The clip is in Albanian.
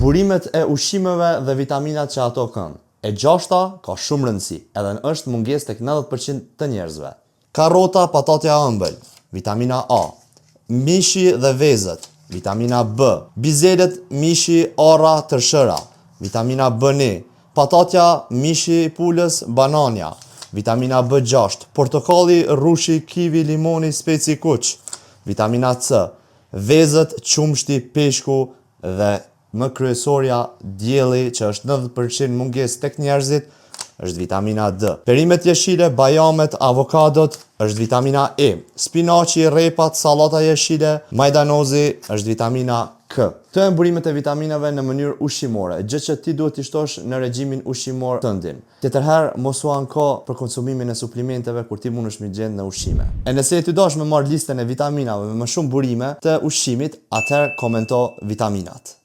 Burimet e ushqimeve dhe vitaminat që ato kanë. E gjashta ka shumë rëndësi, edhe është mungesë tek 90% të njerëzve. Karrota, patatja e ëmbël, vitamina A. Mishi dhe vezët, vitamina B. Bizelet, mishi, arra, tërshëra, vitamina B1. Patatja, mishi, pulës, banania, vitamina B6. Portokalli, rrushi, kivi, limoni, speci kuq, vitamina C. Vezët, qumshti, peshku dhe më kryesorja dielli që është 90% mungesë tek njerëzit është vitamina D. Perimet jeshile, bajamet, avokadot është vitamina E. Spinaci, rrepat, sallata jeshile, majdanozi është vitamina K. Këto janë burimet e vitaminave në mënyrë ushqimore, gjë që ti duhet t'i shtosh në regjimin ushqimor tëndin. Tjetërherë mos u anko për konsumimin e suplimenteve kur ti mundesh mi gjend në ushqime. E nëse ti dosh me marr listën e vitaminave me më shumë burime të ushqimit, atëherë komento vitaminat.